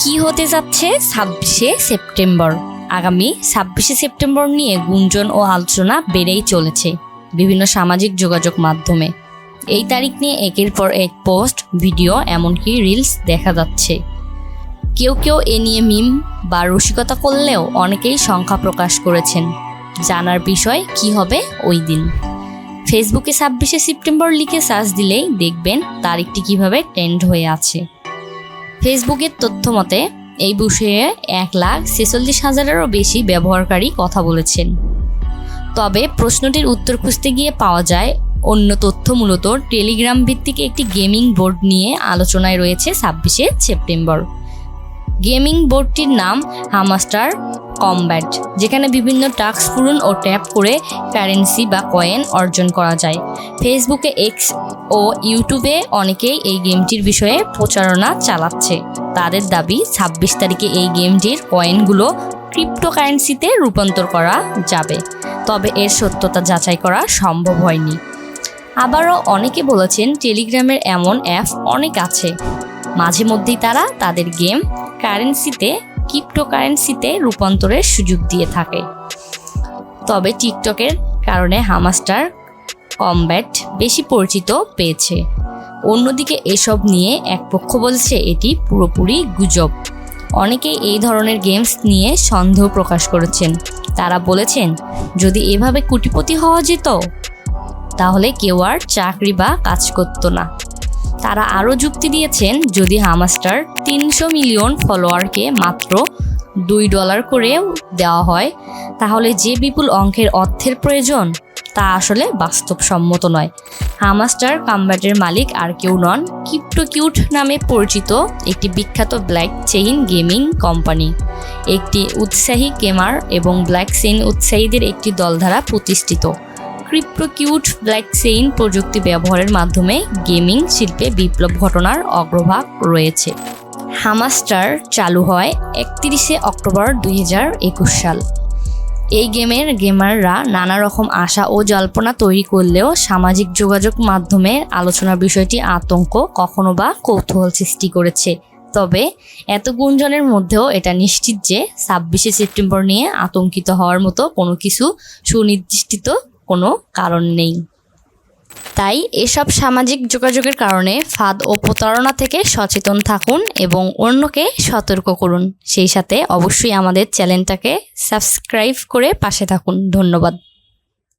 কি হতে যাচ্ছে 26শে সেপ্টেম্বর। আগামী 26শে সেপ্টেম্বর নিয়ে গুঞ্জন ও আলোচনা বেড়েই চলেছে বিভিন্ন সামাজিক যোগাযোগ মাধ্যমে। এই তারিখ নিয়ে একের পর এক পোস্ট, ভিডিও, এমনকি রিলস দেখা যাচ্ছে। কেউ কেউ এ নিয়ে মিম বা রসিকতা করলেও অনেকেই সংখ্যা প্রকাশ করেছেন। জানার বিষয় কি হবে ওই দিন। ফেসবুকে 26শে সেপ্টেম্বর লিখে সার্চ দিলেই দেখবেন তারিখটি কিভাবে ট্রেন্ড হয়ে আছে। ফেসবুকের তথ্য মতে এই বিষয়ে 1,46,000-এরও বেশি ব্যবহারকারী কথা বলেছেন। তবে প্রশ্নটির উত্তর খুঁজতে গিয়ে পাওয়া যায় অন্য তথ্য। মূলত টেলিগ্রাম ভিত্তিক একটি গেমিং বোর্ড নিয়ে আলোচনায় রয়েছে 26শে সেপ্টেম্বর। গেমিং বোর্ডটির নাম হামস্টার কমব্যাট, যেখানে বিভিন্ন টাস্ক পূরণ ও ট্যাপ করে কারেন্সি বা কয়েন অর্জন করা যায়। ফেসবুকে, এক্স ও ইউটিউবে অনেকেই এই গেমটির বিষয়ে প্রচারণা চালাচ্ছে। তাদের দাবি 26 তারিখে এই গেমটির কয়েনগুলো ক্রিপ্টোকারেন্সিতে রূপান্তর করা যাবে। তবে এর সত্যতা যাচাই করা সম্ভব হয়নি। আবারও অনেকে বলেছেন টেলিগ্রামের এমন অ্যাপ অনেক আছে, মাঝে মধ্যেই তারা তাদের গেম ক্রিপ্টোকারেন্সিতে রূপান্তরের সুযোগ দিয়ে থাকে। তবে টিকটকের কারণে হামস্টার কমব্যাট বেশি পরিচিত পেয়েছে। অন্যদিকে এসব নিয়ে এক পক্ষ বলছে এটি পুরোপুরি গুজব। অনেকেই এই ধরনের গেমস নিয়ে সন্দেহ প্রকাশ করেছেন। তারা বলেছেন যদি এভাবে কোটিপতি হওয়া যেত তাহলে কেউ আর চাকরি বা কাজ করতো না। তারা আরও যুক্তি দিয়েছেন যদি হামস্টার 300 মিলিয়ন ফলোয়ারকে মাত্র $2 করেও দেওয়া হয় তাহলে যে বিপুল অঙ্কের অর্থের প্রয়োজন তা আসলে বাস্তবসম্মত নয়। হামস্টার কমব্যাটের মালিক আর কেউ নন, ক্রিপ্টোকিউট নামে পরিচিত একটি বিখ্যাত ব্লকচেইন গেমিং কোম্পানি। একটি উৎসাহী গেমার এবং ব্লকচেইন উৎসাহীদের একটি দল দ্বারা প্রতিষ্ঠিত। ক্রিপ্টোকিউট ব্লকচেইন প্রযুক্তি ব্যবহারের মাধ্যমে গেমিং শিল্পে বিপ্লব ঘটানোর অগ্রভাগ রয়েছে। হামস্টার চালু হয় 31শে অক্টোবর 2021 সাল। এই গেমের গেমাররা নানা রকম আশা ও জল্পনা তৈরি করলেও সামাজিক যোগাযোগ মাধ্যমে আলোচনার বিষয়টি আতঙ্ক, কখনো বা কৌতূহল সৃষ্টি করেছে। তবে এত গুঞ্জনের মধ্যেও এটা নিশ্চিত যে 26শে সেপ্টেম্বর নিয়ে আতঙ্কিত হওয়ার মতো কোনো কিছু সুনির্দিষ্ট কোনো কারণ নেই। তাই এসব সামাজিক যোগাযোগের কারণে ফাঁদ ও প্রতারণা থেকে সচেতন থাকুন এবং অন্যকে সতর্ক করুন। সেই সাথে অবশ্যই আমাদের চ্যানেলটাকে সাবস্ক্রাইব করে পাশে থাকুন। ধন্যবাদ।